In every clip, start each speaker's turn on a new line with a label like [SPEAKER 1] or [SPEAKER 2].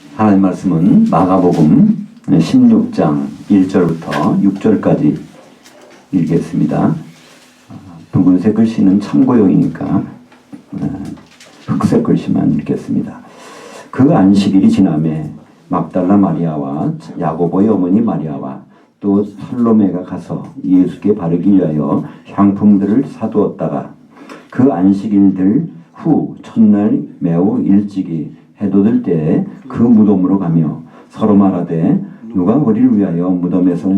[SPEAKER 1] 하나님 말씀은 마가복음 16장 1절부터 6절까지 읽겠습니다. 붉은색 글씨는 참고용이니까 흑색 글씨만 읽겠습니다. 그 안식일이 지나매 막달라 마리아와 야고보의 어머니 마리아와 또 살로메가 가서 예수께 바르기 위하여 향품들을 사두었다가 그 안식일들 후 첫날 매우 일찍이 해돋을 때에 그 무덤으로 가며 서로 말하되 누가 우리를 위하여 무덤에서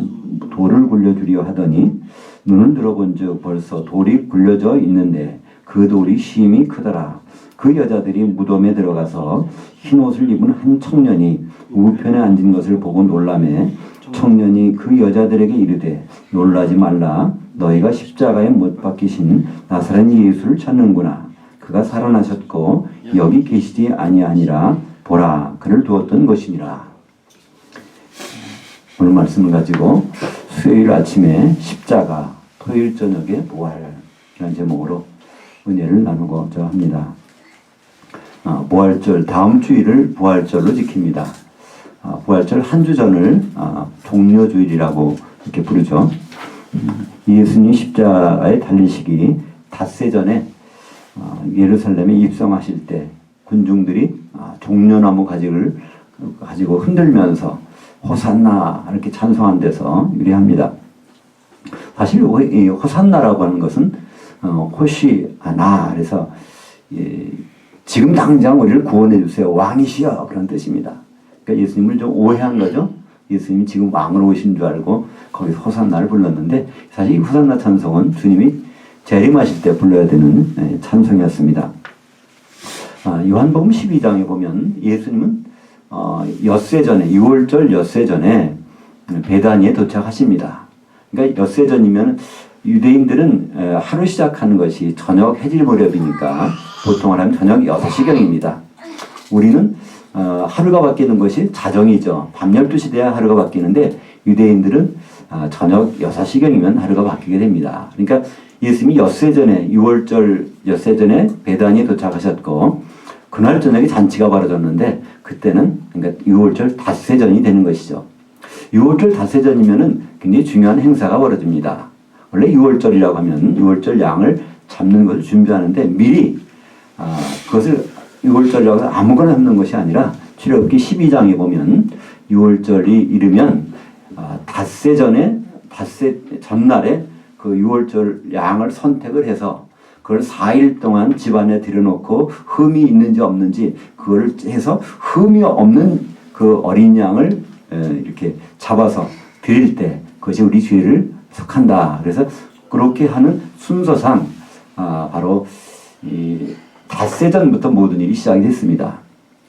[SPEAKER 1] 돌을 굴려주려 하더니 눈을 들어본즉 벌써 돌이 굴려져 있는데 그 돌이 심히 크더라. 그 여자들이 무덤에 들어가서 흰 옷을 입은 한 청년이 우편에 앉은 것을 보고 놀라매 청년이 그 여자들에게 이르되 놀라지 말라. 너희가 십자가에 못 박히신 나사렛 예수를 찾는구나. 그가 살아나셨고 여기 계시지 아니하니라. 보라, 그를 두었던 것이니라. 오늘 말씀을 가지고 수요일 아침에 십자가, 토요일 저녁에 부활이라는 제목으로 은혜를 나누고자 합니다. 부활절, 다음 주일을 부활절로 지킵니다. 부활절 한 주 전을 종려주일이라고 이렇게 부르죠. 예수님 십자가에 달리시기 닷새 전에 예루살렘에 입성하실 때 군중들이 종려나무 가지를 가지고 흔들면서 호산나 이렇게 찬송한 데서 유래합니다. 사실 이 호산나라고 하는 것은 호시아나, 그래서 지금 당장 우리를 구원해 주세요, 왕이시여, 그런 뜻입니다. 그러니까 예수님을 좀 오해한 거죠. 예수님이 지금 왕으로 오신 줄 알고 거기서 호산나를 불렀는데 사실 이 호산나 찬송은 주님이 재림하실 때 불러야 되는 찬송이었습니다. 요한복음 12장에 보면 예수님은 엿새 전에, 6월절 엿새 전에 베다니에 도착하십니다. 그러니까 엿새 전이면 유대인들은 하루 시작하는 것이 저녁 해질 무렵이니까 보통을 하면 저녁 6시경입니다. 우리는 하루가 바뀌는 것이 자정이죠. 밤 12시 돼야 하루가 바뀌는데 유대인들은 저녁 6시경이면 하루가 바뀌게 됩니다. 그러니까 예수님이 엿새 전에, 6월절 엿새 전에 베다니에 도착하셨고 그날 저녁에 잔치가 벌어졌는데 그때는 그러니까 6월절 닷새 전이 되는 것이죠. 6월절 닷새 전이면은 굉장히 중요한 행사가 벌어집니다. 원래 6월절이라고 하면 6월절 양을 잡는 것을 준비하는데 미리 그것을 6월절이라고 해서 아무거나 잡는 것이 아니라 출애굽기 12장에 보면 6월절이 이르면 닷새 전에, 닷새 전날에 그 6월절 양을 선택을 해서 그걸 4일 동안 집안에 들여놓고 흠이 있는지 없는지 그걸 해서 흠이 없는 그 어린 양을 이렇게 잡아서 드릴 때 그것이 우리 죄를 속한다. 그래서 그렇게 하는 순서상 바로 이 닷새 전부터 모든 일이 시작이 됐습니다.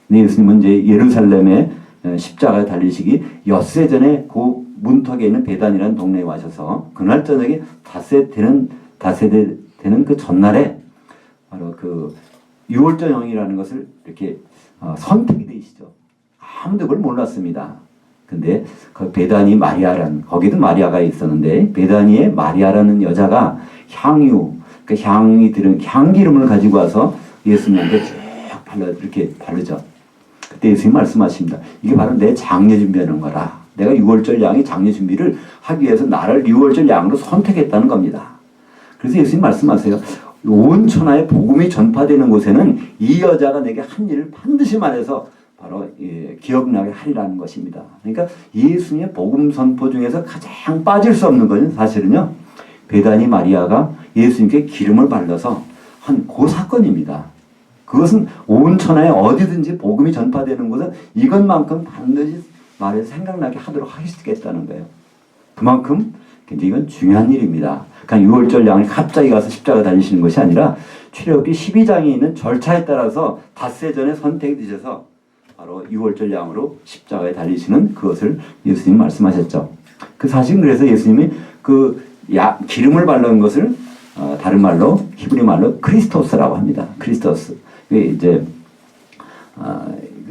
[SPEAKER 1] 네, 예수님은 이제 예루살렘에 십자가에 달리시기 엿새 전에 그 문턱에 있는 베단이라는 동네에 와셔서 그날 저녁에 닷새 되는 그 전날에 바로 그 6월절 영이라는 것을 이렇게 선택이 되시죠. 아무도 그걸 몰랐습니다. 근데 그 베다니 마리아라는, 거기도 마리아가 있었는데 베다니의 마리아라는 여자가 향유, 그 향이 들은 향기름을 가지고 와서 예수님한테 쭉 이렇게 바르죠. 그때 예수님 말씀하십니다. 이게 바로 내 장례 준비하는 거라. 내가 6월절 양의 장례 준비를 하기 위해서 나를 6월절 양으로 선택했다는 겁니다. 그래서 예수님 말씀하세요. 온 천하에 복음이 전파되는 곳에는 이 여자가 내게 한 일을 반드시 말해서 바로 기억나게 하리라는 것입니다. 그러니까 예수님의 복음 선포 중에서 가장 빠질 수 없는 것은 사실은요, 베다니 마리아가 예수님께 기름을 발라서 한 그 사건입니다. 그것은 온 천하에 어디든지 복음이 전파되는 곳은 이것만큼 반드시 말해서 생각나게 하도록 하시겠다는 거예요. 그만큼 굉장히 이건 중요한 일입니다. 그냥 6월절 양이 갑자기 가서 십자가 달리시는 것이 아니라 출애굽기 12장에 있는 절차에 따라서 닷새 전에 선택이 되셔서 바로 6월절 양으로 십자가에 달리시는 그것을 예수님이 말씀하셨죠. 그 사실 그래서 예수님이 그 기름을 바른 것을 다른 말로 히브리 말로 크리스토스라고 합니다. 크리스토스. 이제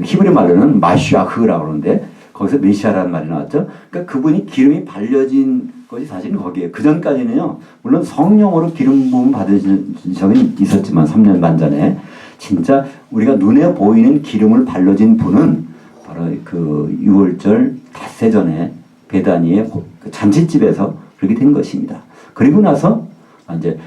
[SPEAKER 1] 히브리 말로는 마시아흐라고 그러는데 거기서 메시아라는 말이 나왔죠. 그러니까 그분이 기름이 발려진 것이 사실은 거기에요. 그 전까지는요, 물론 성령으로 기름 부음 받으신 적은 있었지만 3년 반 전에 진짜 우리가 눈에 보이는 기름을 발라진 분은 바로 그 6월절 닷새 전에 베다니의 그 잔치집에서 그렇게 된 것입니다. 그리고 나서 이제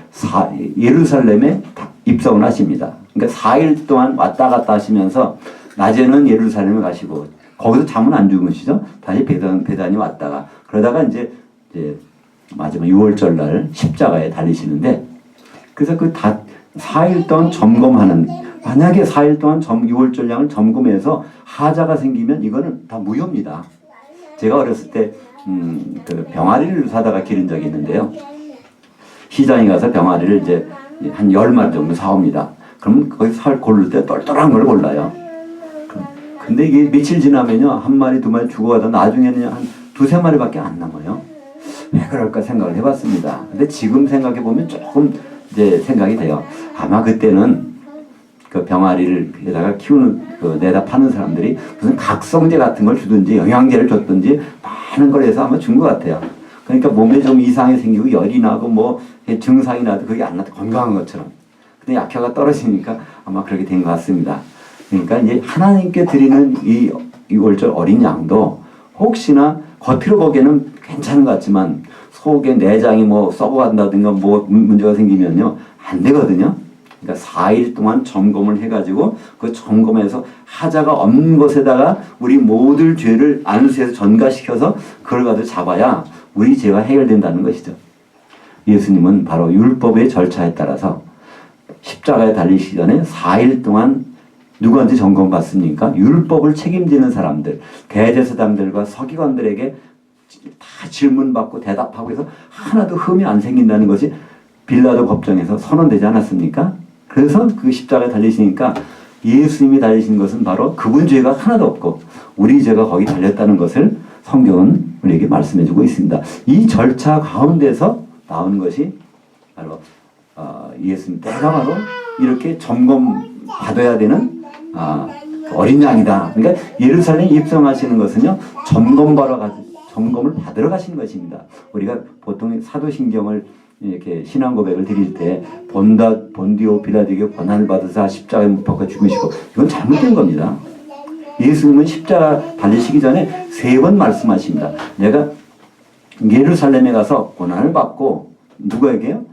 [SPEAKER 1] 예루살렘에 입성을 하십니다. 그러니까 4일 동안 왔다 갔다 하시면서 낮에는 예루살렘에 가시고 거기서 잠은 안 주무시죠. 다시 베다니 왔다가 그러다가 이제 마지막 6월절 날 십자가에 달리시는데 그래서 그 4일 동안 점검하는 만약에 4일 동안 6월절 양을 점검해서 하자가 생기면 이거는 다 무효입니다. 제가 어렸을 때 그 병아리를 사다가 기른 적이 있는데요. 시장에 가서 병아리를 이제 한 10마리 정도 사옵니다. 그러면 거기서 살 고를 때 똘똘한 걸 골라요. 근데 이게 며칠 지나면요. 한 마리, 두 마리 죽어가다 나중에는 한 두세 마리밖에 안 남아요. 왜 그럴까 생각을 해봤습니다. 근데 지금 생각해보면 조금 이제 생각이 돼요. 아마 그때는 그 병아리를에다가 키우는 그 내다 파는 사람들이 무슨 각성제 같은 걸 주든지 영양제를 줬든지 많은 걸 해서 아마 준 것 같아요. 그러니까 몸에 좀 이상이 생기고 열이 나고 뭐 증상이 나도 그게 안 나도 건강한 것처럼. 근데 약효가 떨어지니까 아마 그렇게 된 것 같습니다. 그러니까 이제 하나님께 드리는 이 6월절 어린 양도 혹시나 겉으로 보기에는 괜찮은 것 같지만 속에 내장이 뭐 썩어간다든가 뭐 문제가 생기면요 안 되거든요. 그러니까 4일 동안 점검을 해가지고 그 점검에서 하자가 없는 것에다가 우리 모든 죄를 안수해서 전가시켜서 그걸 가지고 잡아야 우리 죄가 해결된다는 것이죠. 예수님은 바로 율법의 절차에 따라서 십자가에 달리시기 전에 4일 동안 누구한테 점검받습니까? 율법을 책임지는 사람들, 대제사장들과 서기관들에게 다 질문받고 대답하고 해서 하나도 흠이 안 생긴다는 것이 빌라도 법정에서 선언되지 않았습니까? 그래서 그 십자가에 달리시니까 예수님이 달리신 것은 바로 그분 죄가 하나도 없고 우리 죄가 거기 달렸다는 것을 성경은 우리에게 말씀해주고 있습니다. 이 절차 가운데서 나온 것이 바로 예수님 때가 바로 이렇게 점검받아야 되는 어린 양이다. 그러니까 예루살렘에 입성하시는 것은요 점검을 받으러 가시는 것입니다. 우리가 보통 사도신경을 이렇게 신앙 고백을 드릴 때 본디오 빌라도에게 고난을 받으사 십자가에 못 박아 죽으시고 이건 잘못된 겁니다. 예수님은 십자가 달리시기 전에 3번 말씀하십니다. 내가 예루살렘에 가서 고난을 받고 누구에게요?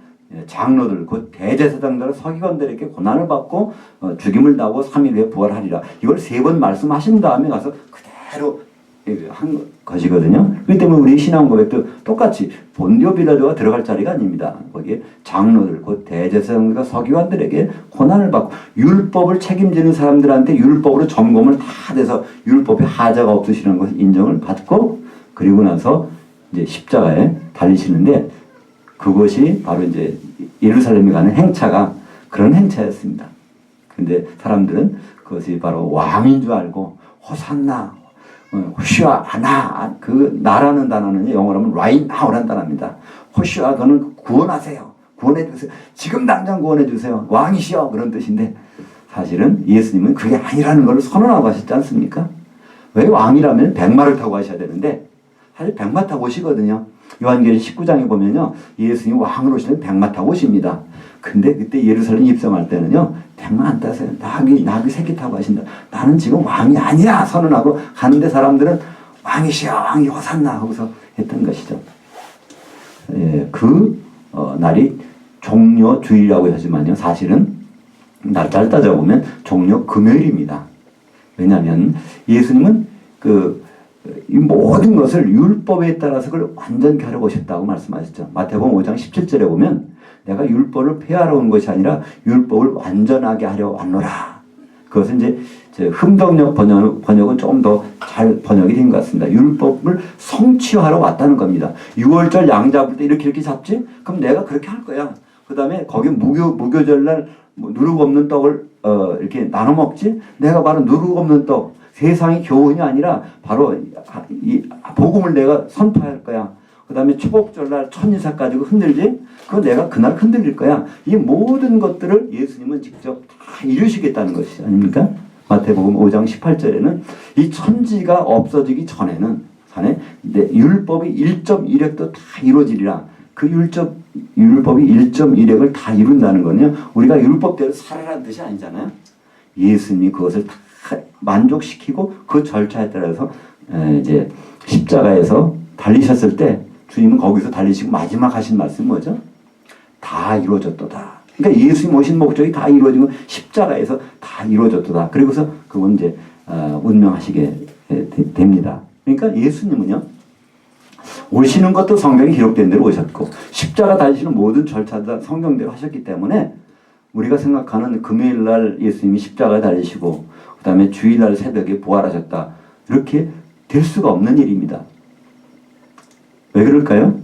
[SPEAKER 1] 장로들, 곧 대제사장들, 서기관들에게 고난을 받고 죽임을 당하고 3일 후에 부활하리라. 이걸 3번 말씀하신 다음에 가서 그대로 한 것이거든요. 그렇기 때문에 우리 신앙 고백도 똑같이 본디오 빌라도가 들어갈 자리가 아닙니다. 거기에 장로들, 곧 대제사장들과 서기관들에게 고난을 받고 율법을 책임지는 사람들한테 율법으로 점검을 다 돼서 율법에 하자가 없으시는 것을 인정을 받고 그리고 나서 이제 십자가에 달리시는데 그것이 바로 이제 예루살렘에 가는 행차가 그런 행차였습니다. 근데 사람들은 그것이 바로 왕인 줄 알고 호산나 호시아 아나 그 나라는 단어는 영어로 하면 right now라는 단어입니다. 호시아 그는 구원하세요. 구원해 주세요. 지금 당장 구원해 주세요. 왕이시여 그런 뜻인데 사실은 예수님은 그게 아니라는 걸 선언하고 하셨지 않습니까? 왜 왕이라면 백마를 타고 하셔야 되는데 사실 백마 타고 오시거든요. 요한계시록 19장에 보면요. 예수님 왕으로 오시는 백마 타고 오십니다. 근데 그때 예루살렘 입성할 때는요. 백마 안 타세요. 나귀 새끼 타고 하신다. 나는 지금 왕이 아니야 선언하고 가는데 사람들은 왕이시여 왕이 호산나 하고서 했던 것이죠. 날이 종려주일이라고 하지만요. 사실은 날짜를 따져보면 종려 금요일입니다. 왜냐하면 예수님은 이 모든 것을 율법에 따라서 그걸 완전케 하려고 오셨다고 말씀하셨죠. 마태복음 5장 17절에 보면 내가 율법을 폐하러 온 것이 아니라 율법을 완전하게 하려 왔노라. 그것은 이제 흠덕역 번역은 조금 더 잘 번역이 된 것 같습니다. 율법을 성취하러 왔다는 겁니다. 6월절 양 잡을 때 이렇게 잡지? 그럼 내가 그렇게 할 거야. 그 다음에 거기 무교절날 누룩 없는 떡을 이렇게 나눠 먹지? 내가 바로 누룩 없는 떡. 세상의 교훈이 아니라 바로 이 복음을 내가 선포할 거야. 그 다음에 초복절날 천인사 가지고 흔들지? 그거 내가 그날 흔들릴 거야. 이 모든 것들을 예수님은 직접 다 이루시겠다는 것이 아닙니까? 마태복음 5장 18절에는 이 천지가 없어지기 전에는 율법의 1.1획도 다 이루어지리라. 그 율법이 1.1획을 다 이룬다는 건요. 우리가 율법대로 살아라는 뜻이 아니잖아요. 예수님이 그것을 다 만족시키고 그 절차에 따라서 이제 십자가에서 달리셨을 때 주님은 거기서 달리시고 마지막 하신 말씀이 뭐죠? 다 이루어졌도다. 그러니까 예수님 오신 목적이 다 이루어진 건 십자가에서 다 이루어졌도다. 그리고서 그건 이제 운명하시게 됩니다. 그러니까 예수님은요, 오시는 것도 성경에 기록된 대로 오셨고 십자가 달리시는 모든 절차도 성경대로 하셨기 때문에 우리가 생각하는 금요일날 예수님이 십자가에 달리시고 그 다음에 주일날 새벽에 부활하셨다, 이렇게 될 수가 없는 일입니다. 왜 그럴까요?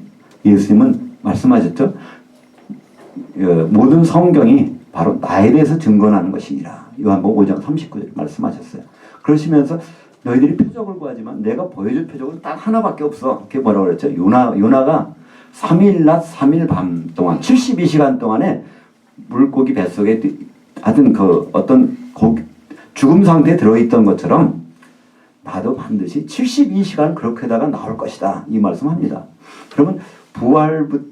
[SPEAKER 1] 예수님은 말씀하셨죠. 모든 성경이 바로 나에 대해서 증거하는 것이니라. 요한복음 5장 39절 말씀하셨어요. 그러시면서 너희들이 표적을 구하지만 내가 보여줄 표적은 딱 하나밖에 없어. 그게 뭐라고 그랬죠? 요나가 3일 낮 3일 밤 동안 72시간 동안에 물고기 뱃속에 하여튼 그 어떤 죽음 상태에 들어있던 것처럼 나도 반드시 72시간 그렇게다가 나올 것이다, 이 말씀합니다. 그러면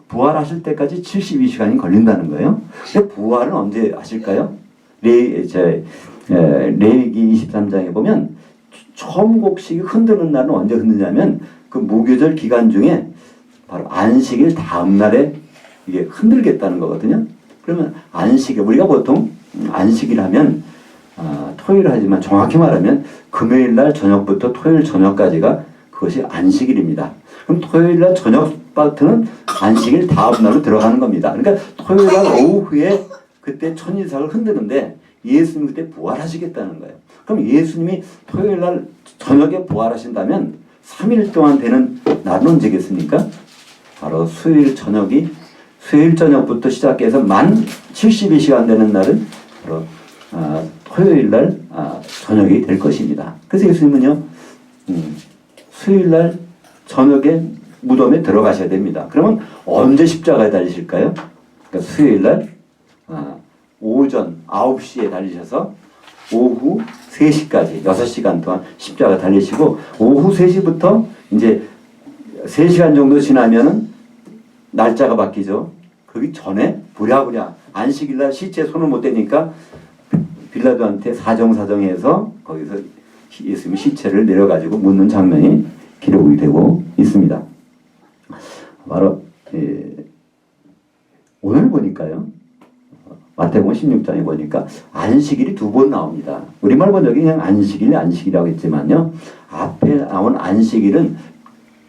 [SPEAKER 1] 부활하실 때까지 72시간이 걸린다는 거예요. 근데 부활은 언제 하실까요? 레위기 23장에 보면 처음 곡식이 흔드는 날은 언제 흔드냐면 그 무교절 기간 중에 바로 안식일 다음 날에 이게 흔들겠다는 거거든요. 그러면 안식일, 우리가 보통 안식일 하면 토요일 하지만 정확히 말하면 금요일 날 저녁부터 토요일 저녁까지가 그것이 안식일입니다. 그럼 토요일 날 저녁부터는 안식일 다음 날로 들어가는 겁니다. 그러니까 토요일 날 오후에 그때 천일삭을 흔드는데 예수님이 그때 부활하시겠다는 거예요. 그럼 예수님이 토요일 날 저녁에 부활하신다면 3일 동안 되는 날은 언제겠습니까? 바로 수요일 저녁부터 시작해서 만 72시간 되는 날은 바로 토요일 날 저녁이 될 것입니다. 그래서 예수님은요, 수요일 날 저녁에 무덤에 들어가셔야 됩니다. 그러면 언제 십자가에 달리실까요? 그러니까 수요일 날 오전 9시에 달리셔서 오후 3시까지 6시간 동안 십자가 달리시고, 오후 3시부터 이제 3시간 정도 지나면은 날짜가 바뀌죠. 그기 전에 부랴부랴 안식일날 시체에 손을 못 대니까 빌라도한테 사정해서 거기서 예수님 시체를 내려가지고 묻는 장면이 기록이 되고 있습니다. 바로 오늘 보니까요, 마태복음 16장에 보니까 안식일이 2번 나옵니다. 우리말 번역이 그냥 안식일이라고 했지만요, 앞에 나온 안식일은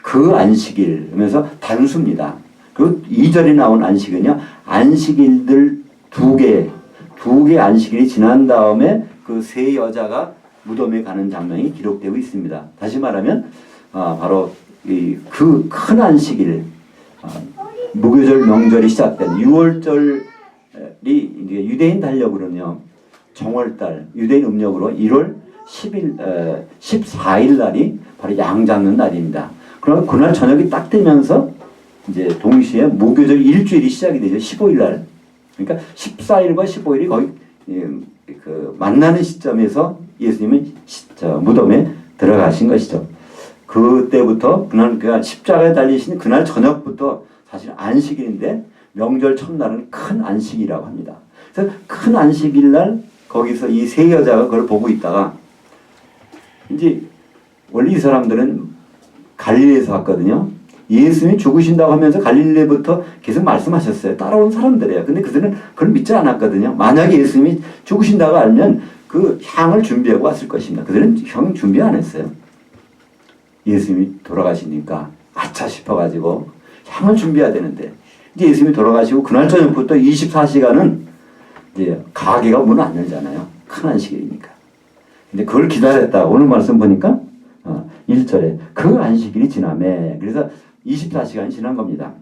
[SPEAKER 1] 그 안식일 하면서 단수입니다. 그 2절에 나온 안식은요, 안식일들 두 개 안식일이 지난 다음에 그 세 여자가 무덤에 가는 장면이 기록되고 있습니다. 다시 말하면 바로 그 큰 안식일, 무교절 명절이 시작된 6월절이 이제 유대인 달력으로는요, 정월달 유대인 음력으로 1월 14일 날이 바로 양 잡는 날입니다. 그러면 그날 저녁이 딱 되면서 이제 동시에 무교절 일주일이 시작이 되죠. 15일 날. 그러니까 14일과 15일이 거의 그 만나는 시점에서 예수님은 무덤에 들어가신 것이죠. 그때부터 그날 십자가에 달리신 그날 저녁부터 사실 안식일인데 명절 첫날은 큰 안식이라고 합니다. 그래서 큰 안식일 날 거기서 이 세 여자가 그걸 보고 있다가 이제 원래 이 사람들은 갈릴리에서 왔거든요. 예수님이 죽으신다고 하면서 갈릴리부터 계속 말씀하셨어요. 따라온 사람들이에요. 근데 그들은 그걸 믿지 않았거든요. 만약에 예수님이 죽으신다고 알면 그 향을 준비하고 왔을 것입니다. 그들은 향 준비 안 했어요. 예수님이 돌아가시니까 아차 싶어가지고 향을 준비해야 되는데, 이제 예수님이 돌아가시고 그날 저녁부터 24시간은 이제 가게가 문을 안 열잖아요. 큰 안식일이니까. 근데 그걸 기다렸다. 오늘 말씀 보니까 1절에 그 안식일이 지나매. 그래서 24시간이 지난 겁니다.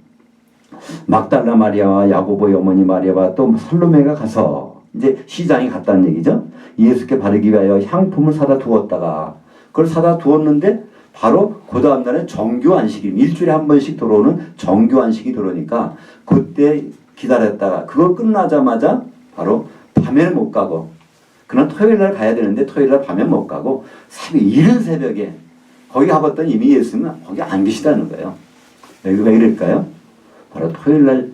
[SPEAKER 1] 막달라 마리아와 야고보의 어머니 마리아와 또 살로메가 가서 이제 시장에 갔다는 얘기죠. 예수께 바르기 위하여 향품을 사다 두었다가 그걸 사다 두었는데 바로 그 다음날에 정규 안식일, 일주일에 한 번씩 들어오는 정규 안식이 들어오니까 그때 기다렸다가 그거 끝나자마자 바로 밤에는 못 가고, 그날 토요일날 가야 되는데 토요일날 밤에 못 가고 이른 새벽에 거기 가봤더니 이미 예수님은 거기 안 계시다는 거예요. 왜 그럴까요? 바로 토요일날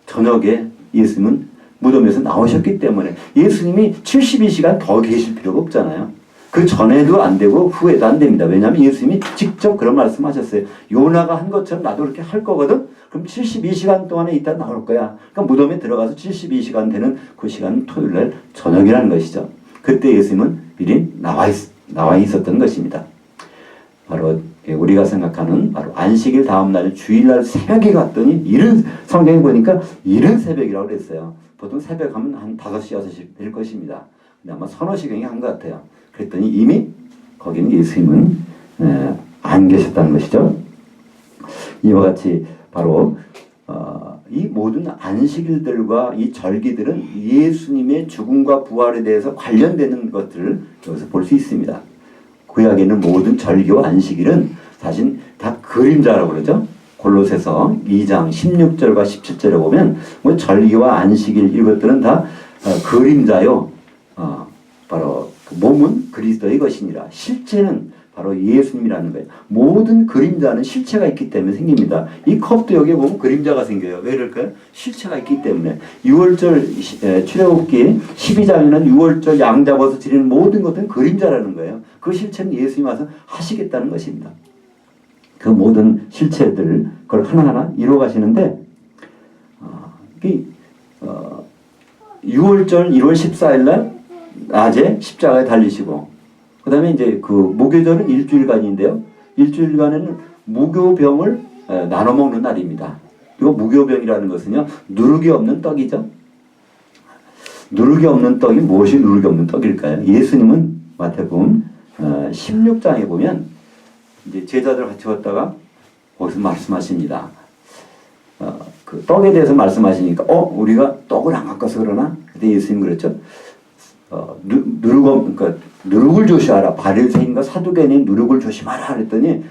[SPEAKER 1] 저녁에 예수님은 무덤에서 나오셨기 때문에 예수님이 72시간 더 계실 필요가 없잖아요. 그 전에도 안 되고 후에도 안 됩니다. 왜냐하면 예수님이 직접 그런 말씀하셨어요. 요나가 한 것처럼 나도 그렇게 할 거거든. 그럼 72시간 동안에 이따 나올 거야. 그러니까 무덤에 들어가서 72시간 되는 그 시간은 토요일날 저녁이라는 것이죠. 그때 예수님은 미리 나와 있었던 것입니다. 바로 우리가 생각하는 바로 안식일 다음 날 주일날 새벽에 갔더니 이른 성경에 보니까 이른 새벽이라고 그랬어요. 보통 새벽 하면 한 5시, 6시 될 것입니다. 근데 아마 서너 시경에 한 것 같아요. 그랬더니 이미 거기는 예수님은 안 계셨다는 것이죠. 이와 같이 바로 이 모든 안식일들과 이 절기들은 예수님의 죽음과 부활에 대해서 관련되는 것들을 여기서 볼 수 있습니다. 구약에는 모든 절기와 안식일은 사실 다 그림자라고 그러죠. 골로새서 2장 16절과 17절에 보면 뭐 절기와 안식일 이것들은 다 그림자요. 바로 몸은 그리스도의 것이니라. 실체는 바로 예수님이라는 거예요. 모든 그림자는 실체가 있기 때문에 생깁니다. 이 컵도 여기 보면 그림자가 생겨요. 왜 그럴까요? 실체가 있기 때문에. 6월절 출애굽기 12장에는 6월절 양 잡아서 드리는 모든 것은 그림자라는 거예요. 그 실체는 예수님이 와서 하시겠다는 것입니다. 그 모든 실체들 그걸 하나하나 이루어 가시는데 6월절 1월 14일 날 낮에 십자가에 달리시고 그 다음에 이제 그 무교절은 일주일간인데요. 일주일간에는 무교병을 나눠 먹는 날입니다. 이 무교병이라는 것은요, 누룩이 없는 떡이죠. 누룩이 없는 떡이 무엇이 누룩이 없는 떡일까요? 예수님은 마태복음 16장에 보면 이제 제자들 같이 왔다가 거기서 말씀하십니다. 그 떡에 대해서 말씀하시니까 우리가 떡을 안 갖고서 그러나? 그때 예수님 그랬죠. 그러니까 누룩을 조심하라. 바리새인과 사두개인이 누룩을 조심하라 그랬더니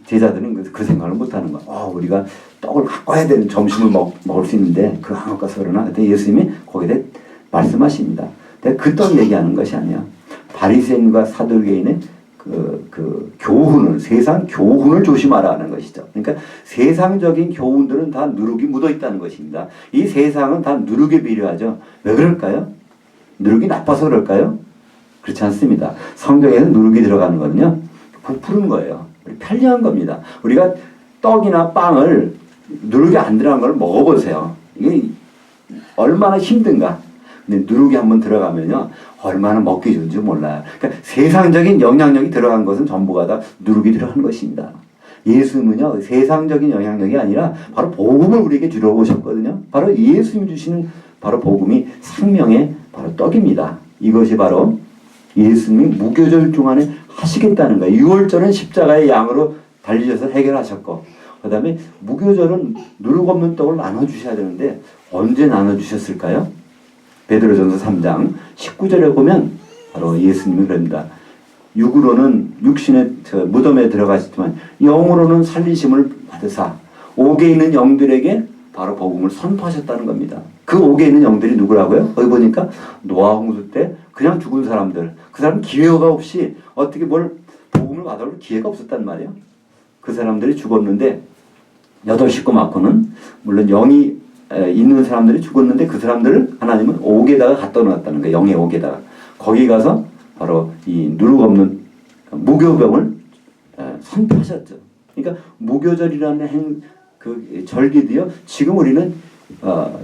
[SPEAKER 1] 제자들은 그 생각을 못하는 거야. 우리가 떡을 갖고 와야 되는 점심을 먹을 수 있는데 그거 안 갖고 와서 그러나? 그때 예수님이 거기에 말씀하십니다. 그 떡 얘기하는 것이 아니야. 바리새인과 사두개인의 그 교훈을, 세상 교훈을 조심하라는 것이죠. 그러니까 세상적인 교훈들은 다 누룩이 묻어 있다는 것입니다. 이 세상은 다 누룩에 비례하죠. 왜 그럴까요? 누룩이 나빠서 그럴까요? 그렇지 않습니다. 성경에는 누룩이 들어가는 거는요, 부푸른 거예요. 편리한 겁니다. 우리가 떡이나 빵을 누룩이 안 들어간 걸 먹어보세요. 이게 얼마나 힘든가. 근데 누룩이 한번 들어가면요, 얼마나 먹기 좋은지 몰라요. 그러니까 세상적인 영향력이 들어간 것은 전부가 다 누룩이 들어간 것입니다. 예수님은요, 세상적인 영향력이 아니라 바로 복음을 우리에게 주러 오셨거든요. 바로 예수님이 주시는 바로 복음이 생명의 바로 떡입니다. 이것이 바로 예수님이 무교절 동안에 하시겠다는 거예요. 6월절은 십자가의 양으로 달리셔서 해결하셨고, 그 다음에 무교절은 누룩 없는 떡을 나눠주셔야 되는데 언제 나눠주셨을까요? 베드로전서 3장 19절에 보면 바로 예수님이 그럽니다. 육으로는 육신의 무덤에 들어가셨지만 영으로는 살리심을 받으사 옥에 있는 영들에게 바로 복음을 선포하셨다는 겁니다. 그 옥에 있는 영들이 누구라고요? 거기 보니까 노아 홍수 때 그냥 죽은 사람들, 그 사람 기회가 없이 어떻게 뭘 복음을 받아올 기회가 없었단 말이에요. 그 사람들이 죽었는데 8식구 낳고는 물론 영이 있는 사람들이 죽었는데 그 사람들을 하나님은 옥에다가 갖다 놓았다는 거예요. 영의 옥에다가. 거기 가서 바로 이 누룩 없는 무교병을 선포하셨죠. 그러니까 무교절이라는 그 절기도요, 지금 우리는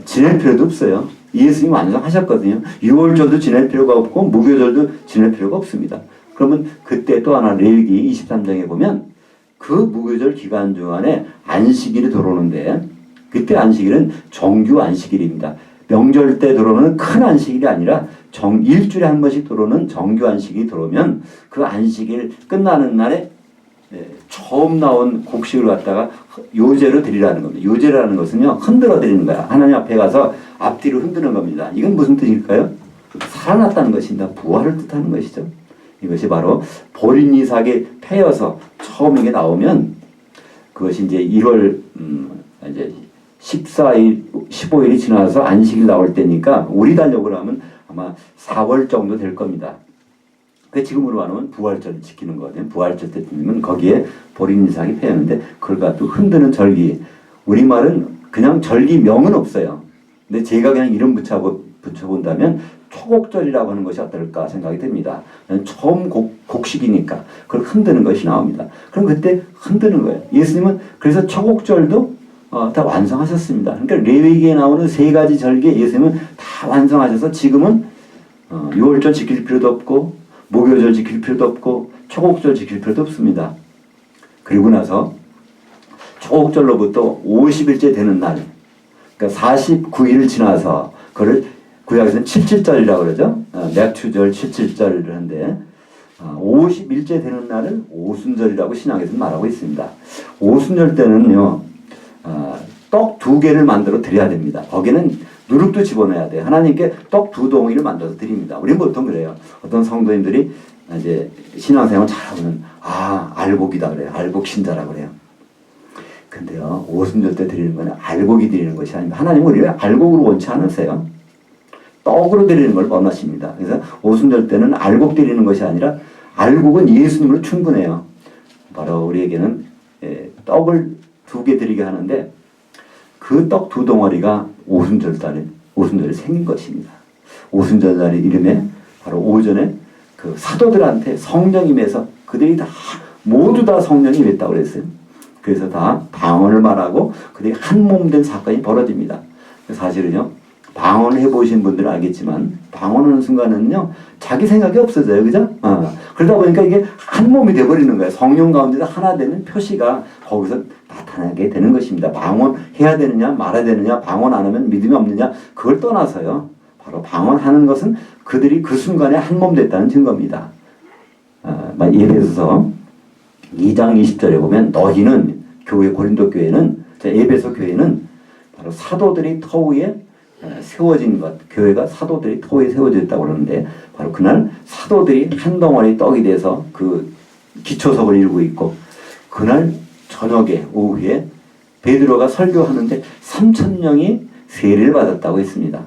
[SPEAKER 1] 지낼 필요도 없어요. 예수님이 완성하셨거든요. 6월절도 지낼 필요가 없고 무교절도 지낼 필요가 없습니다. 그러면 그때 또 하나 레위기 23장에 보면 그 무교절 기간 동안에 안식일이 들어오는데 그때 안식일은 정규 안식일입니다. 명절 때 들어오는 큰 안식일이 아니라 일주일에 한 번씩 들어오는 정규 안식일이 들어오면 그 안식일 끝나는 날에 처음 나온 곡식을 갖다가 요제로 드리라는 겁니다. 요제라는 것은요, 흔들어 드리는 거야. 하나님 앞에 가서 앞뒤로 흔드는 겁니다. 이건 무슨 뜻일까요? 살아났다는 것입니다. 부활을 뜻하는 것이죠. 이것이 바로 보린 이삭이 패여서 처음 이게 나오면 그것이 이제 1월 이제 14일, 15일이 지나서 안식일 나올 때니까 우리 달력으로 하면 아마 4월 정도 될 겁니다. 그 지금으로 하면 부활절을 지키는 거거든요. 부활절 때쯤이면 거기에 보린 이삭이 패였는데 그걸 갖고 흔드는 절기. 우리말은 그냥 절기명은 없어요. 근데 제가 그냥 이름 붙여본다면 초곡절이라고 하는 것이 어떨까 생각이 듭니다. 처음 곡식이니까 그걸 흔드는 것이 나옵니다. 그럼 그때 흔드는 거예요. 예수님은 그래서 초곡절도 다 완성하셨습니다. 그러니까 레위기에 나오는 세 가지 절기 예수님은 다 완성하셔서 지금은 유월절 지킬 필요도 없고 목요절 지킬 필요도 없고 초곡절 지킬 필요도 없습니다. 그리고 나서 초곡절로부터 50일째 되는 날, 그러니까 49일 지나서 그걸 구약에서는 칠칠절이라고 그러죠. 맥추절 칠칠절을 하는데 50일째 되는 날을 오순절이라고 신약에서는 말하고 있습니다. 오순절 때는요, 떡 2개를 만들어 드려야 됩니다. 거기는 누룩도 집어넣어야 돼요. 하나님께 떡 2덩이를 만들어서 드립니다. 우리는 보통 그래요. 어떤 성도님들이 이제 신앙생활 잘하면 알곡이다 그래요. 알곡 신자라 그래요. 근데요, 오순절 때 드리는 건 알곡이 드리는 것이 아닙니다. 하나님은 우리를 알곡으로 원치 않으세요. 떡으로 드리는 걸 원하십니다. 그래서 오순절 때는 알곡 드리는 것이 아니라 알곡은 예수님으로 충분해요. 바로 우리에게는 떡을 2개 드리게 하는데 그 떡 2덩어리가 오순절에 생긴 것입니다. 오순절날의 이름에 바로 오전에 그 사도들한테 성령이 임해서 그들이 모두 다 성령이 임했다고 그랬어요. 그래서 다 방언을 말하고 그들이 한 몸 된 사건이 벌어집니다. 사실은요, 방언을 해보신 분들은 알겠지만 방언하는 순간은요 자기 생각이 없어져요. 그죠? 그러다 보니까 이게 한 몸이 돼버리는 거예요. 성령 가운데서 하나 되는 표시가 거기서 나타나게 되는 것입니다. 방언해야 되느냐 말아야 되느냐, 방언 안 하면 믿음이 없느냐, 그걸 떠나서요, 바로 방언하는 것은 그들이 그 순간에 한 몸 됐다는 증거입니다. 에베소서 2장 20절에 보면 너희는 고린도 교회는, 에베소 교회는 바로 사도들이 터 위에 세워진 것, 교회가 사도들이 터 위에 세워졌다고 그러는데 바로 그날 사도들이 한 덩어리 떡이 돼서 그 기초석을 이루고 있고, 그날 저녁에 오후에 베드로가 설교하는데 3,000명이 세례를 받았다고 했습니다.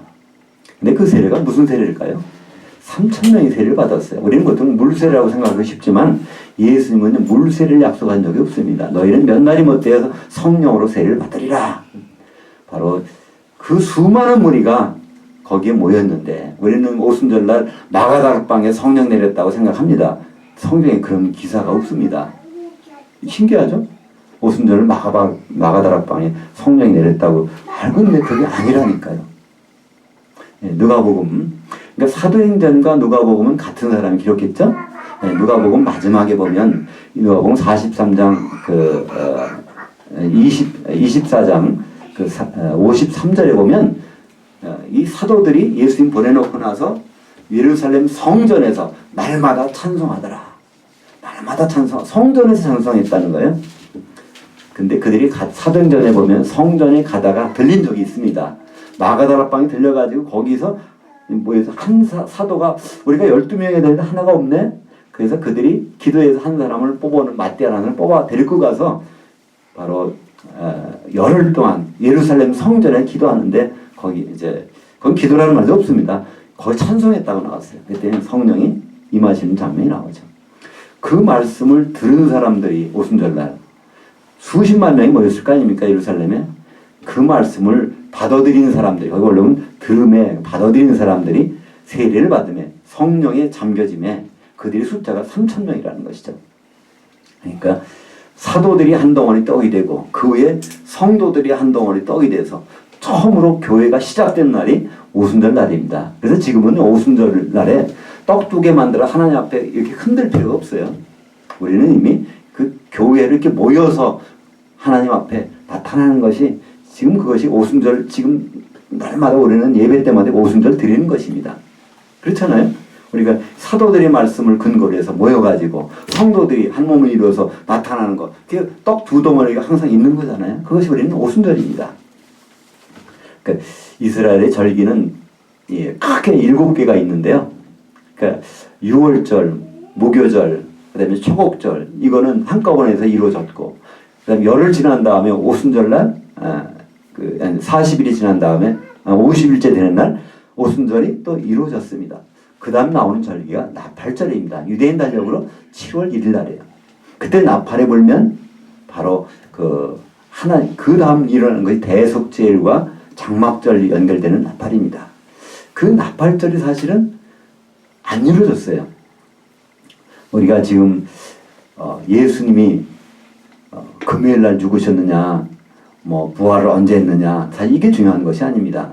[SPEAKER 1] 근데 그 세례가 무슨 세례일까요? 3,000명이 세례를 받았어요. 우리는 보통 물세례라고 생각하기 쉽지만 예수님은 물세례를 약속한 적이 없습니다. 너희는 몇 날이 못되어서 성령으로 세례를 받으리라. 바로 그 수많은 무리가 거기에 모였는데 우리는 오순절날 마가다락방에 성령 내렸다고 생각합니다. 성경에 그런 기사가 없습니다. 신기하죠? 오순절을 마가다락방에 성령이 내렸다고 알고 있는데 그게 아니라니까요. 누가복음, 그러니까 사도행전과 누가복음은 같은 사람이 기록했죠? 누가복음 마지막에 보면 누가복음 43장 24장 53절에 보면 이 사도들이 예수님 보내놓고 나서 예루살렘 성전에서 날마다 찬송하더라. 날마다 성전에서 찬송했다는 거예요. 근데 그들이 사도행전에 보면 성전에 가다가 들린 적이 있습니다. 마가다락방에 들려가지고 거기서 모여서 한 사도가 우리가 12명이 되는데 하나가 없네? 그래서 그들이 기도해서 한 사람을 마띠아라는 사람을 뽑아 데리고 가서 바로 열흘 동안 예루살렘 성전에 기도하는데 거기 기도라는 말도 없습니다. 거기 찬송했다고 나왔어요. 그때는 성령이 임하시는 장면이 나오죠. 그 말씀을 들은 사람들이 오순절날 수십만 명이 모였을 거 아닙니까? 예루살렘에. 그 말씀을 받아들이는 사람들이, 거기 올라오면 들음에 받아들이는 사람들이 세례를 받음에 성령에 잠겨짐에 그들의 숫자가 3,000명이라는 것이죠. 그러니까 사도들이 한 덩어리 떡이 되고 그 후에 성도들이 한 덩어리 떡이 돼서 처음으로 교회가 시작된 날이 오순절 날입니다. 그래서 지금은 오순절 날에 떡 2개 만들어 하나님 앞에 이렇게 흔들 필요가 없어요. 우리는 이미 그 교회를 이렇게 모여서 하나님 앞에 나타나는 것이 지금 그것이 오순절, 지금 날마다 우리는 예배 때마다 오순절 드리는 것입니다. 그렇잖아요? 우리가 사도들의 말씀을 근거로 해서 모여가지고 성도들이 한 몸을 이루어서 나타나는 것, 그 떡 2덩어리가 항상 있는 거잖아요. 그것이 우리는 오순절입니다. 그러니까 이스라엘의 절기는 크게 7개가 있는데요. 그러니까 유월절, 무교절, 그다음에 초곡절, 이거는 한꺼번에 해서 이루어졌고, 그다음에 열흘 지난 다음에 오순절날 40일이 지난 다음에 50일째 되는 날 오순절이 또 이루어졌습니다. 그 다음 나오는 절기가 나팔절입니다. 유대인 달력으로 7월 1일 날이에요. 그때 나팔에 불면 바로 그 다음 일어나는 것이 대속죄일과 장막절 연결되는 나팔입니다. 그 나팔절이 사실은 안 이루어졌어요. 우리가 지금 예수님이 금요일 날 죽으셨느냐, 뭐 부활을 언제 했느냐, 사실 이게 중요한 것이 아닙니다.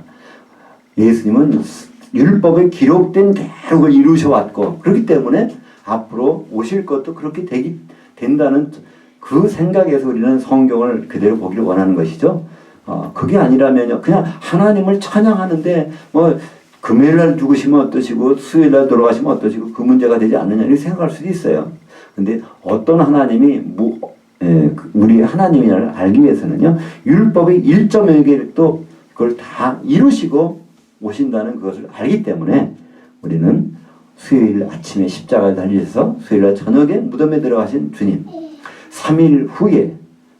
[SPEAKER 1] 예수님은 율법에 기록된 대로를 이루셔 왔고, 그렇기 때문에 앞으로 오실 것도 그렇게 된다는 그 생각에서 우리는 성경을 그대로 보기를 원하는 것이죠. 그게 아니라면요, 그냥 하나님을 찬양하는데 뭐 금요일 날 죽으시면 어떠시고 수요일 날 돌아가시면 어떠시고 그 문제가 되지 않느냐 이렇게 생각할 수도 있어요. 근데 어떤 하나님이 우리 하나님이라는 알기 위해서는요, 율법의 1.1개도 그걸 다 이루시고 오신다는 그것을 알기 때문에 우리는 수요일 아침에 십자가에 달리셔서 수요일 날 저녁에 무덤에 들어가신 주님, 3일 후에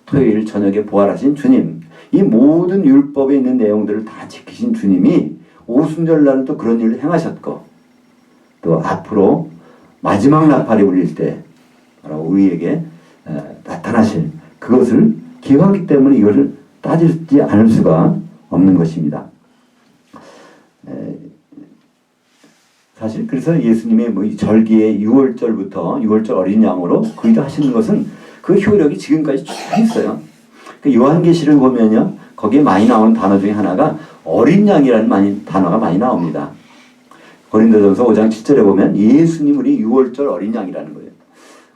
[SPEAKER 1] 토요일 저녁에 부활하신 주님, 이 모든 율법에 있는 내용들을 다 지키신 주님이 오순절날은 또 그런 일을 행하셨고, 또 앞으로 마지막 나팔이 울릴 때 우리에게 나타나실 그것을 기억하기 때문에 이것을 따지지 않을 수가 없는 것입니다. 사실 그래서 예수님의 뭐 절기의 6월절부터 6월절 어린 양으로 구이도 하시는 것은 그 효력이 지금까지 쭉 있어요. 그 요한계시를 보면요, 거기에 많이 나오는 단어 중에 하나가 어린 양이라는 단어가 많이 나옵니다. 고린도전서 5장 7절에 보면 예수님 우리 6월절 어린 양이라는 거예요.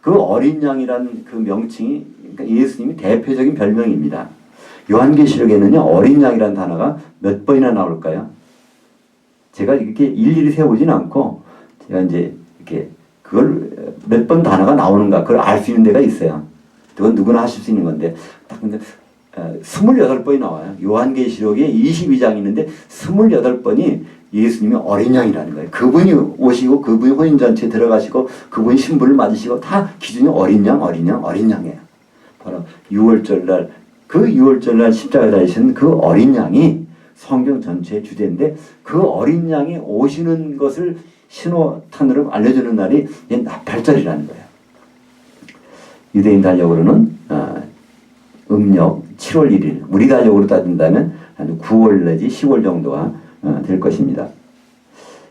[SPEAKER 1] 그 어린 양이라는 그 명칭이, 그러니까 예수님이 대표적인 별명입니다. 요한계시록에는요, 어린 양이라는 단어가 몇 번이나 나올까요? 제가 이렇게 일일이 세우진 않고, 제가 이제 이렇게 그걸 몇 번 단어가 나오는가, 그걸 알 수 있는 데가 있어요. 그건 누구나 하실 수 있는 건데, 딱 근데 28번이 나와요. 요한계시록에 22장이 있는데 28번이 예수님이 어린 양이라는 거예요. 그분이 오시고 그분이 혼인잔치에 들어가시고 그분이 신부를 맞으시고 다 기준이 어린 양, 어린 양, 어린 양이에요. 바로 6월절날, 그 6월절날 십자가에 달리신 그 어린 양이 성경 전체의 주제인데, 그 어린 양이 오시는 것을 신호탄으로 알려주는 날이 나팔절이라는 거예요. 유대인 달력으로는 음력 7월 1일, 우리 달력으로 따진다면 한 9월 내지 10월 정도가 될 것입니다.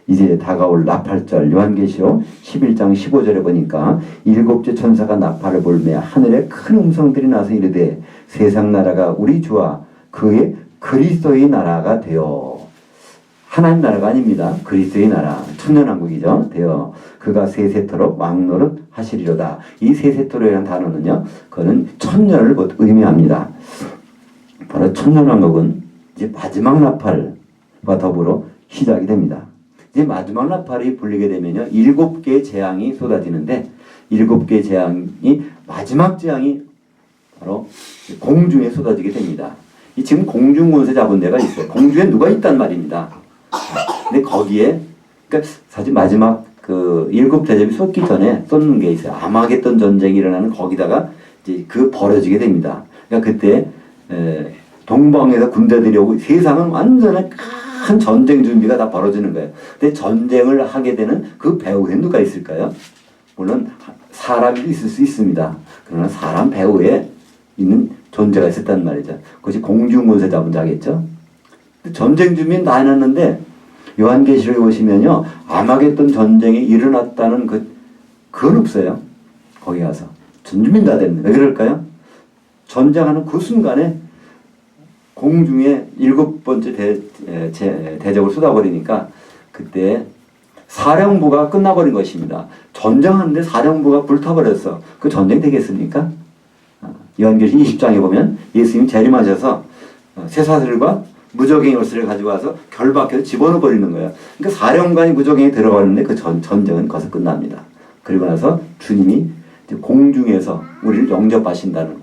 [SPEAKER 1] 이제 다가올 나팔절, 요한계시록 11장 15절에 보니까 일곱째 천사가 나팔을 불며 하늘에 큰 음성들이 나서 이르되 세상 나라가 우리 주와 그의 그리스도의 나라가 되어, 하나님 나라가 아닙니다. 그리스도의 나라, 천년왕국이죠. 되어 그가 세세토록 왕노릇 하시리로다. 이 세세토록이라는 단어는요, 그거는 천년을 의미합니다. 바로 천년왕국은 이제 마지막 나팔과 더불어 시작이 됩니다. 이제 마지막 나팔이 불리게 되면요, 7개의 재앙이 쏟아지는데, 7개의 재앙이, 마지막 재앙이 바로 공중에 쏟아지게 됩니다. 이 지금 공중권세 잡은 데가 있어요. 공중에 누가 있단 말입니다. 근데 거기에, 그러니까 사실 마지막 그 7 대접이 쏟기 전에 쏟는 게 있어요. 아마겟돈 전쟁이 일어나는 거기다가 이제 그 벌어지게 됩니다. 그러니까 그때 동방에서 군대들이 오고 세상은 완전히 큰 전쟁 준비가 다 벌어지는 거예요. 근데 전쟁을 하게 되는 그 배후에 누가 있을까요? 물론 사람이 있을 수 있습니다. 그러나 사람 배후에 있는 존재가 있었단 말이죠. 그것이 공중권세 잡은 자겠죠. 전쟁 준비는 다 해놨는데, 요한계시록에 보시면요, 아마겟돈 전쟁이 일어났다는 그건 없어요. 거기 가서 준비는 다 됐는데 왜 그럴까요? 전쟁하는 그 순간에 공중에 7번째 대적을 쏟아버리니까 그때 사령부가 끝나버린 것입니다. 전쟁하는데 사령부가 불타버렸어. 그 전쟁 되겠습니까? 요한계시록 20장에 보면 예수님 재림하셔서 쇠사슬과 무적행 열쇠를 가지고 와서 결박해서 집어넣어 버리는 거예요. 그러니까 사령관이 무적행에 들어가는데 그 전쟁은 거기서 끝납니다. 그리고 나서 주님이 공중에서 우리를 영접하신다는,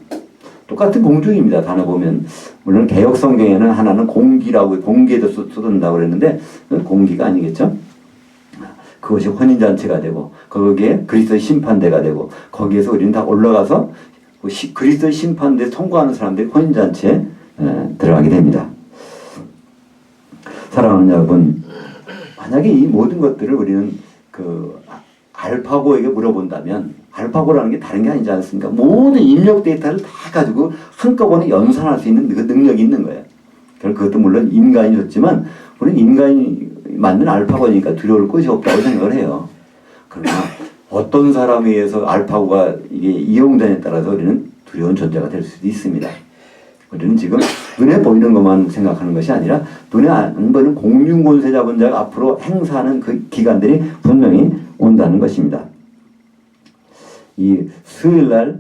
[SPEAKER 1] 똑같은 공중입니다. 단어 보면. 물론 개역 성경에는 하나는 공기라고, 공기에도 쏟는다고 그랬는데 그건 공기가 아니겠죠. 그것이 혼인잔치가 되고 거기에 그리스도의 심판대가 되고 거기에서 우리는 다 올라가서 그리스도의 심판대에 통과하는 사람들이 혼인잔치에 들어가게 됩니다. 사랑하는 여러분, 만약에 이 모든 것들을 우리는 그 알파고에게 물어본다면, 알파고라는 게 다른 게 아니지 않습니까? 모든 입력 데이터를 다 가지고 한꺼번에 연산할 수 있는 그 능력이 있는 거예요. 그것도 물론 인간이 줬지만 우리는 인간이 만든 알파고니까 두려울 것이 없다고 생각을 해요. 그러나 어떤 사람에 의해서 알파고가 이게 이용되냐에 따라서 우리는 두려운 존재가 될 수도 있습니다. 우리는 지금 눈에 보이는 것만 생각하는 것이 아니라 눈에 안 보이는 공중권세 잡은 자가 앞으로 행사하는 그 기간들이 분명히 온다는 것입니다. 이 수요일날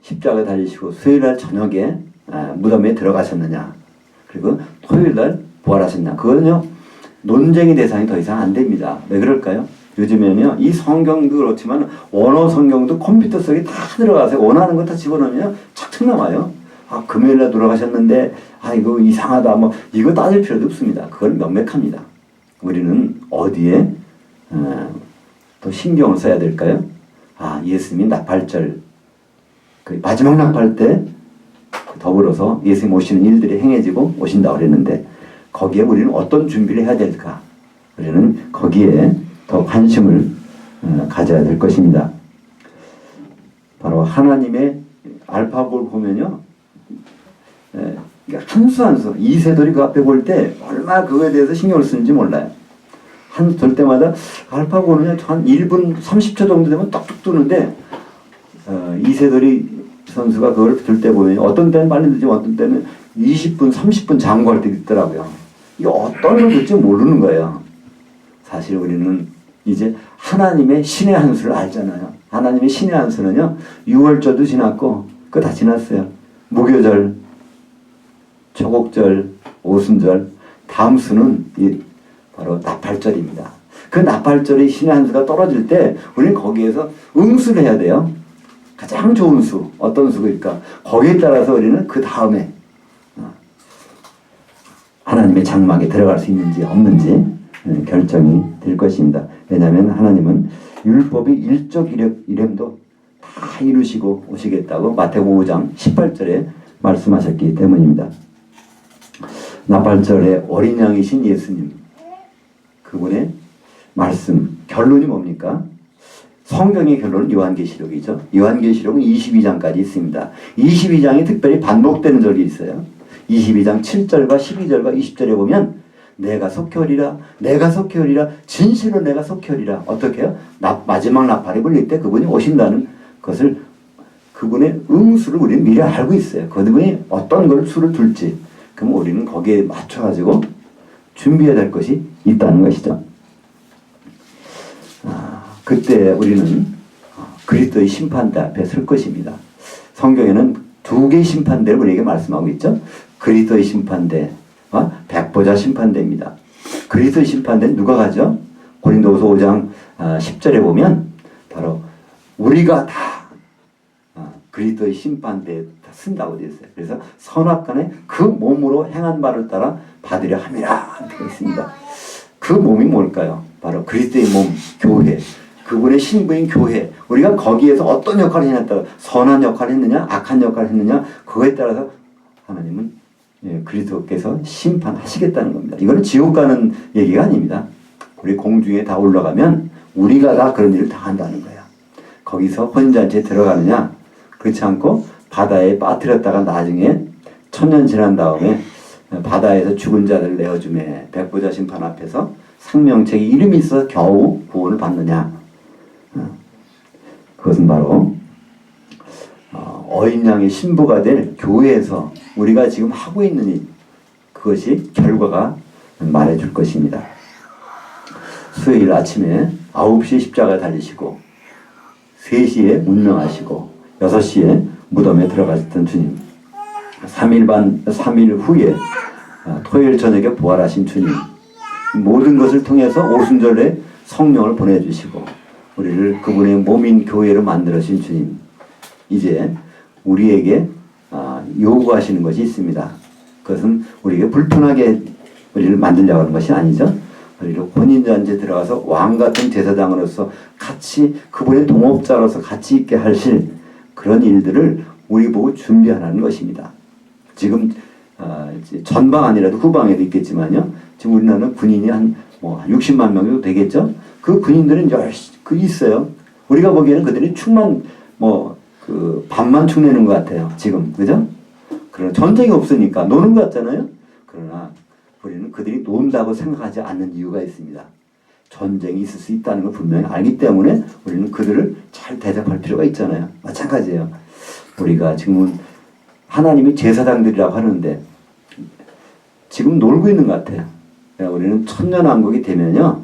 [SPEAKER 1] 십자가 달리시고 수요일날 저녁에 무덤에 들어가셨느냐, 그리고 토요일날 부활하셨냐, 그거는요 논쟁의 대상이 더 이상 안 됩니다. 왜 그럴까요? 요즘에는요 이 성경도 그렇지만 원어 성경도 컴퓨터 속에 다 들어가서 원하는 거 다 집어넣으면 착착 나와요. 아, 금요일날 돌아가셨는데 이거 이상하다, 뭐 이거 따질 필요도 없습니다. 그건 명백합니다. 우리는 어디에 또 신경을 써야 될까요? 예수님이 나팔절, 그 마지막 나팔 때 더불어서 예수님 오시는 일들이 행해지고 오신다고 그랬는데 거기에 우리는 어떤 준비를 해야 될까? 우리는 거기에 더 관심을 가져야 될 것입니다. 바로 하나님의 알파고를 보면요, 한 수 한 수, 이세돌이 그 앞에 볼 때 얼마나 그거에 대해서 신경을 쓰는지 몰라요. 한 수 돌 때마다 알파고는 한 1분 30초 정도 되면 떡떡 뜨는데 이세돌이 선수가 그걸 들 때 보면 어떤 때는 빨리 들지만 어떤 때는 20분 30분 장구할 때도 있더라고요. 이게 어떤 걸 들지 모르는 거예요. 사실 우리는 이제 하나님의 신의 한 수를 알잖아요. 하나님의 신의 한 수는요 6월절도 지났고 그거 다 지났어요. 무교절, 초곡절, 오순절, 다음 수는 바로 나팔절입니다. 그 나팔절의 신의 한 수가 떨어질 때 우리는 거기에서 응수를 해야 돼요. 가장 좋은 수, 어떤 수일까? 거기에 따라서 우리는 그 다음에 하나님의 장막에 들어갈 수 있는지 없는지 결정이 될 것입니다. 왜냐하면 하나님은 율법의 일적 이렘도 다 이루시고 오시겠다고 마태복음 5장 18절에 말씀하셨기 때문입니다. 나팔절에 어린 양이신 예수님, 그분의 말씀, 결론이 뭡니까? 성경의 결론은 요한계시록이죠. 요한계시록은 22장까지 있습니다. 22장이 특별히 반복되는 절이 있어요. 22장 7절과 12절과 20절에 보면 내가 속히 오리라, 내가 속히 오리라, 진실로 내가 속히 오리라. 어떻게 해요? 마지막 나팔이 불릴 때 그분이 오신다는 것을, 그분의 응수를 우리는 미리 알고 있어요. 그분이 어떤 걸 수를 둘지. 그럼 우리는 거기에 맞춰가지고 준비해야 될 것이 있다는 것이죠. 그때 우리는 그리스도의 심판대 앞에 설 것입니다. 성경에는 두 개의 심판대를 우리에게 말씀하고 있죠. 그리스도의 심판대와 백보자 심판대입니다. 그리스도의 심판대는 누가 가죠? 고린도후서 5장 10절에 보면 바로 우리가 다 그리스도의 심판대에 다 쓴다고 되어 있어요. 그래서 선악간에 그 몸으로 행한 바를 따라 받으려 함이라 되어 있습니다. 그 몸이 뭘까요? 바로 그리스도의 몸, 교회. 그분의 신부인 교회. 우리가 거기에서 어떤 역할을 했냐에 따라 선한 역할을 했느냐, 악한 역할을 했느냐, 그거에 따라서 하나님은 그리스도께서 심판하시겠다는 겁니다. 이거는 지옥 가는 얘기가 아닙니다. 우리 공중에 다 올라가면 우리가 다 그런 일을 당한다는 거야. 거기서 혼인잔치에 들어가느냐, 그렇지 않고 바다에 빠뜨렸다가 나중에 천년 지난 다음에 바다에서 죽은 자들을 내어주매 백보자 심판 앞에서 생명책에 이름이 있어서 겨우 구원을 받느냐. 그것은 바로 어린 양의 신부가 될 교회에서 우리가 지금 하고 있는 일, 그것이 결과가 말해줄 것입니다. 수요일 아침에 9시에 십자가 달리시고 3시에 운명하시고 6시에 무덤에 들어가셨던 주님, 3일 후에 토요일 저녁에 부활하신 주님, 모든 것을 통해서 오순절에 성령을 보내주시고 우리를 그분의 몸인 교회로 만들어주신 주님, 이제 우리에게 요구하시는 것이 있습니다. 그것은 우리에게 불편하게 우리를 만들려고 하는 것이 아니죠. 우리를 혼인잔치에 들어가서 왕같은 제사장으로서 같이 그분의 동업자로서 같이 있게 하실 그런 일들을 우리 보고 준비하라는 것입니다. 지금 전방 아니라도 후방에도 있겠지만요. 지금 우리나라는 군인이 한 60만 명 정도 되겠죠. 그 군인들은 있어요. 우리가 보기에는 그들이 축만 반만 축내는 것 같아요. 지금 그죠? 그런 전쟁이 없으니까 노는 것 같잖아요. 그러나 우리는 그들이 논다고 생각하지 않는 이유가 있습니다. 전쟁이 있을 수 있다는 걸 분명히 알기 때문에 우리는 그들을 잘 대접할 필요가 있잖아요. 마찬가지예요. 우리가 지금은 하나님이 제사장들이라고 하는데 지금 놀고 있는 것 같아요. 우리는 천년왕국이 되면요,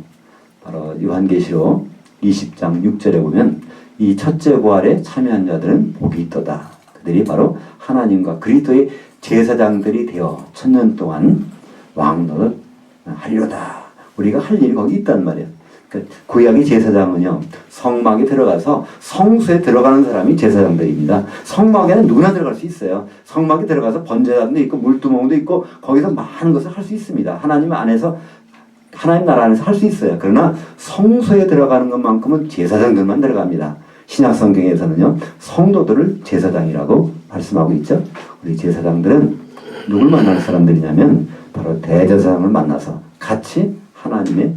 [SPEAKER 1] 바로 요한계시록 20장 6절에 보면 이 첫째 부활에 참여한 자들은 복이 있도다. 그들이 바로 하나님과 그리스도의 제사장들이 되어 천년 동안 왕노릇 하리로다. 우리가 할 일이 거기 있단 말이에요. 그러니까 구약의 제사장은요, 성막에 들어가서 성수에 들어가는 사람이 제사장들입니다. 성막에는 누구나 들어갈 수 있어요. 성막에 들어가서 번제단도 있고 물두멍도 있고 거기서 많은 것을 할 수 있습니다. 하나님 안에서, 하나님 나라 안에서 할 수 있어요. 그러나 성소에 들어가는 것만큼은 제사장들만 들어갑니다. 신약 성경에서는요, 성도들을 제사장이라고 말씀하고 있죠. 우리 제사장들은 누굴 만날 사람들이냐면 바로 대제사장을 만나서 같이 하나님의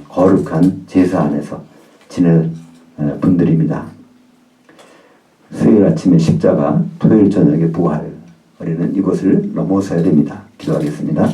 [SPEAKER 1] 거룩한 제사 안에서 지낼 분들입니다. 수요일 아침에 십자가, 토요일 저녁에 부활, 우리는 이것을 넘어서야 됩니다. 기도하겠습니다.